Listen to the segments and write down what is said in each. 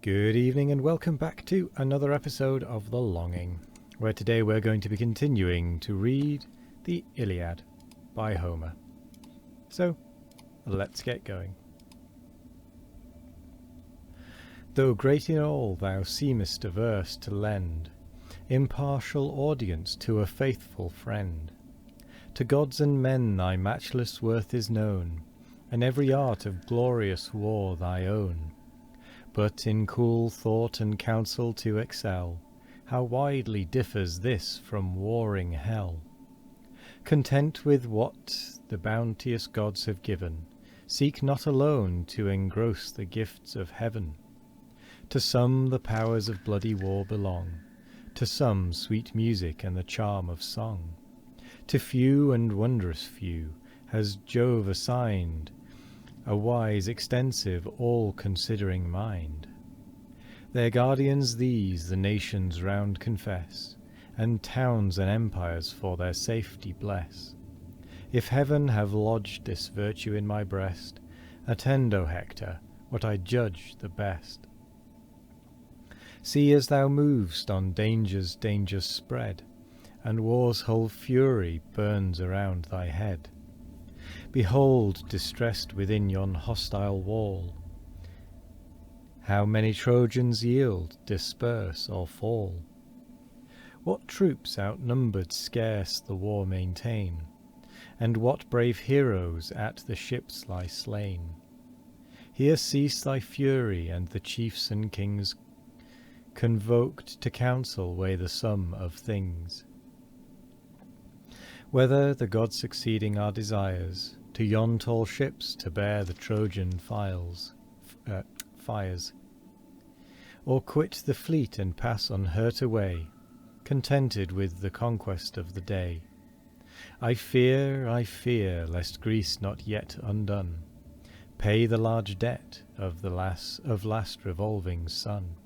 Good evening and welcome back to another episode of The Longing, where today we're going to be continuing to read the Iliad by Homer. So, let's get going. Though great in all thou seemest averse to lend impartial audience to a faithful friend, to gods and men thy matchless worth is known, and every art of glorious war thy own. But in cool thought and counsel to excel, how widely differs this from warring hell! Content with what the bounteous gods have given, seek not alone to engross the gifts of heaven. To some the powers of bloody war belong, to some sweet music and the charm of song. To few and wondrous few has Jove assigned a wise, extensive, all-considering mind. Their guardians these the nations round confess, and towns and empires for their safety bless. If heaven have lodged this virtue in my breast, attend, O Hector, what I judge the best. See as thou mov'st on dangers spread, and war's whole fury burns around thy head. Behold, distressed within yon hostile wall, how many Trojans yield, disperse, or fall. What troops outnumbered scarce the war maintain, and what brave heroes at the ships lie slain. Here cease thy fury, and the chiefs and kings convoked to council weigh the sum of things. Whether the gods succeeding our desires, to yon tall ships to bear the Trojan fires, or quit the fleet and pass unhurt away, contented with the conquest of the day. I fear, lest Greece not yet undone, pay the large debt of last revolving sun.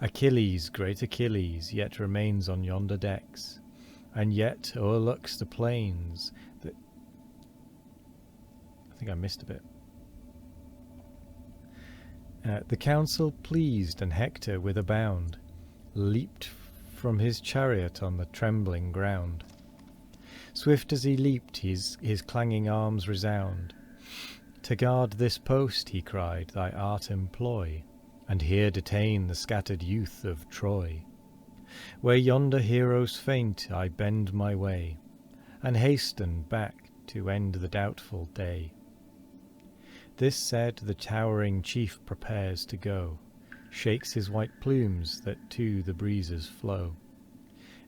Achilles, great Achilles, yet remains on yonder decks, and yet o'erlooks the plains that... I think I missed a bit. The council pleased, and Hector with a bound leaped from his chariot on the trembling ground. Swift as he leaped, his clanging arms resound. To guard this post, he cried, thy art employ, and here detain the scattered youth of Troy. Where yonder heroes faint, I bend my way, and hasten back to end the doubtful day. This said, the towering chief prepares to go, shakes his white plumes that to the breezes flow,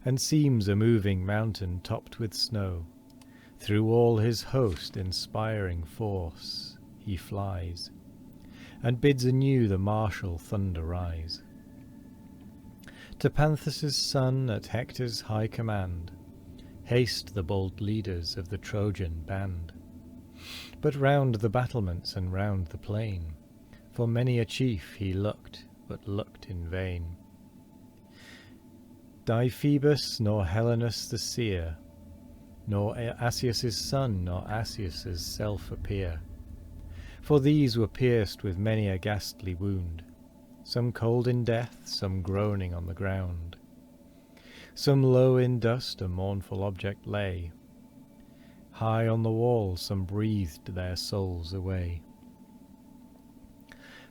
and seems a moving mountain topped with snow. Through all his host inspiring force he flies, and bids anew the martial thunder rise. To Panthus' son at Hector's high command haste the bold leaders of the Trojan band. But round the battlements and round the plain, for many a chief he looked, but looked in vain. Deiphobus nor Helenus the seer, nor Asius' son, nor Asius' self appear. For these were pierced with many a ghastly wound, some cold in death, some groaning on the ground. Some low in dust a mournful object lay, high on the wall some breathed their souls away.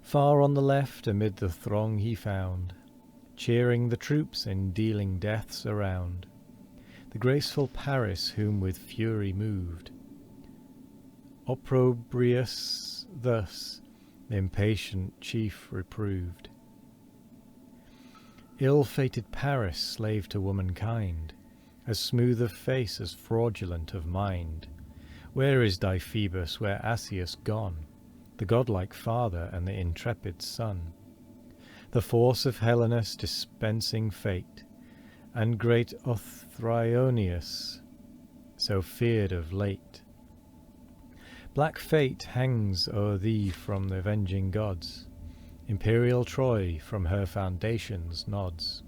Far on the left amid the throng he found, cheering the troops and dealing deaths around, the graceful Paris whom with fury moved. Opprobrious thus the impatient chief reproved. Ill-fated Paris, slave to womankind, as smooth of face as fraudulent of mind. Where is Deiphobus, where Asius gone, the godlike father and the intrepid son? The force of Helenus dispensing fate, and great Othryoneus, so feared of late. Black fate hangs o'er thee from the avenging gods, imperial Troy from her foundations nods.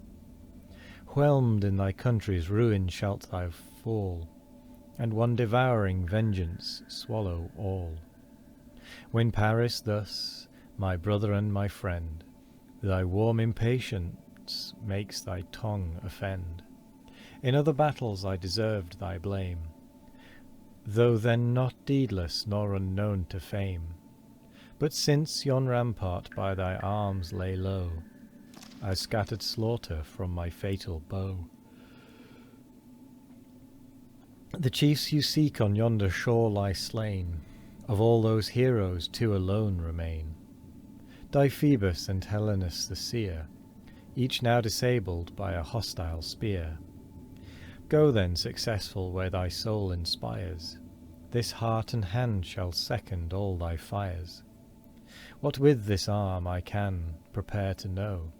Whelmed in thy country's ruin shalt thou fall, and one devouring vengeance swallow all. When Paris thus, my brother and my friend, thy warm impatience makes thy tongue offend. In other battles I deserved thy blame, though then not deedless nor unknown to fame. But since yon rampart by thy arms lay low, I scattered slaughter from my fatal bow. The chiefs you seek on yonder shore lie slain, of all those heroes 2 alone remain, Deiphobus and Helenus the seer, each now disabled by a hostile spear. Go then successful where thy soul inspires, this heart and hand shall second all thy fires. What with this arm I can prepare to know,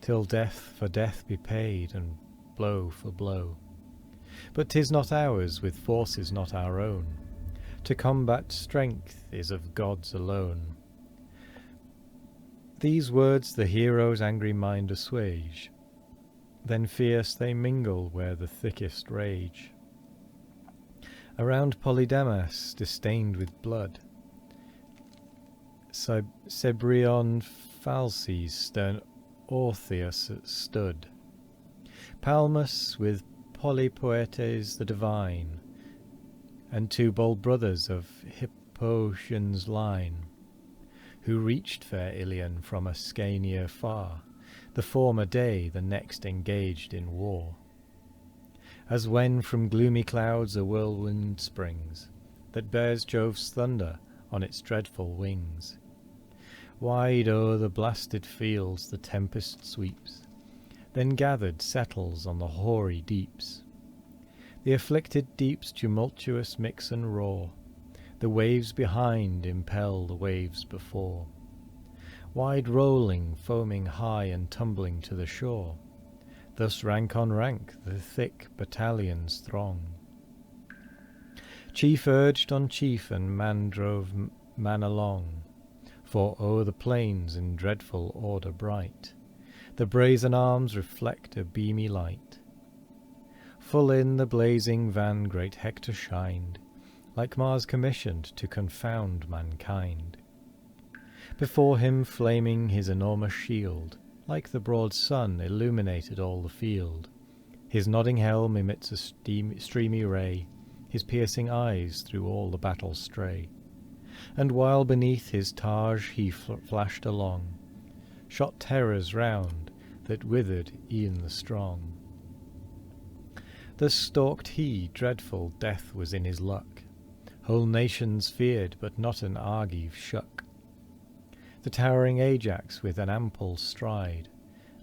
till death for death be paid and blow for blow. But 'tis not ours, with forces not our own, to combat strength is of gods alone. These words the hero's angry mind assuage, then fierce they mingle where the thickest rage. Around Polydamas, distained with blood, Cebrion Phalces stern Orpheus stood, Palmus with Polypoetes the divine, and 2 bold brothers of Hippotion's line, who reached fair Ilion from Ascania far, the former day, the next engaged in war. As when from gloomy clouds a whirlwind springs, that bears Jove's thunder on its dreadful wings, wide o'er the blasted fields the tempest sweeps, then gathered settles on the hoary deeps. The afflicted deeps tumultuous mix and roar, the waves behind impel the waves before, wide rolling, foaming high and tumbling to the shore. Thus rank on rank the thick battalions throng. Chief urged on chief, and man drove man along, for o'er the plains in dreadful order bright the brazen arms reflect a beamy light. Full in the blazing van great Hector shined, like Mars commissioned to confound mankind. Before him flaming his enormous shield, like the broad sun illuminated all the field. His nodding helm emits a streamy ray, his piercing eyes through all the battle stray. And while beneath his targe he flashed along, shot terrors round that withered e'en the strong. Thus stalked he, dreadful death was in his luck, whole nations feared, but not an Argive shook. The towering Ajax with an ample stride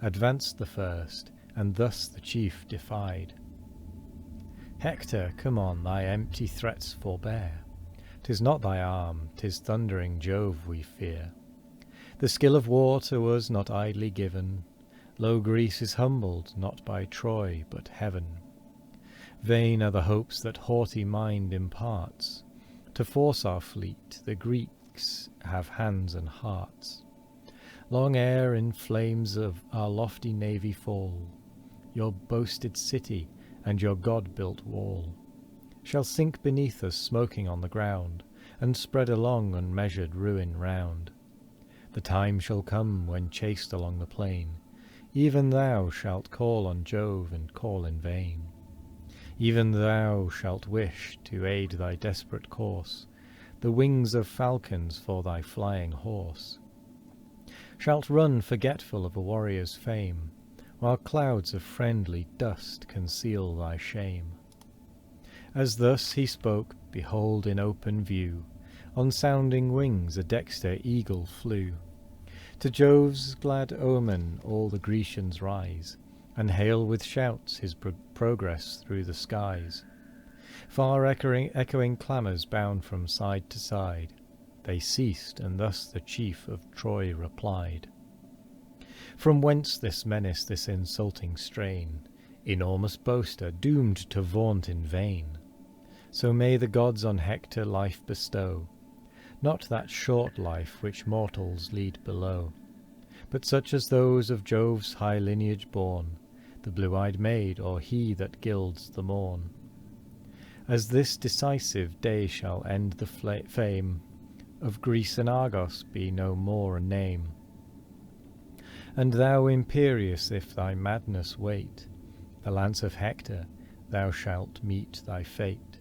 advanced the first, and thus the chief defied. Hector, come on, thy empty threats forbear. 'Tis not thy arm, 'tis thundering Jove we fear. The skill of war to us not idly given, low Greece is humbled, not by Troy, but heaven. Vain are the hopes that haughty mind imparts. To force our fleet, the Greeks have hands and hearts. Long ere in flames of our lofty navy fall, your boasted city and your God-built wall shall sink beneath us smoking on the ground, and spread a long unmeasured ruin round. The time shall come when chased along the plain, even thou shalt call on Jove and call in vain. Even thou shalt wish to aid thy desperate course, the wings of falcons for thy flying horse. Shalt run forgetful of a warrior's fame, while clouds of friendly dust conceal thy shame. As thus he spoke, behold in open view, on sounding wings a dexter eagle flew. To Jove's glad omen all the Grecians rise, and hail with shouts his progress through the skies. Far echoing clamours bound from side to side, they ceased, and thus the chief of Troy replied. From whence this menace, this insulting strain? Enormous boaster, doomed to vaunt in vain. So may the gods on Hector life bestow, not that short life which mortals lead below, but such as those of Jove's high lineage born, the blue-eyed maid, or he that gilds the morn. As this decisive day shall end the fame of Greece, and Argos be no more a name. And thou imperious, if thy madness wait, the lance of Hector, thou shalt meet thy fate.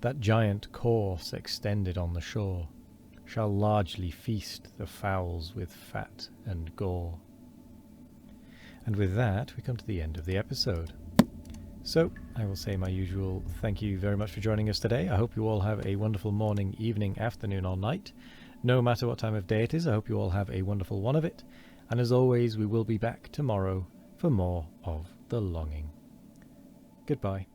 That giant corse extended on the shore shall largely feast the fowls with fat and gore. And with that, we come to the end of the episode. So, I will say my usual thank you very much for joining us today. I hope you all have a wonderful morning, evening, afternoon, or night. No matter what time of day it is, I hope you all have a wonderful one of it. And as always, we will be back tomorrow for more of The Longing. Goodbye.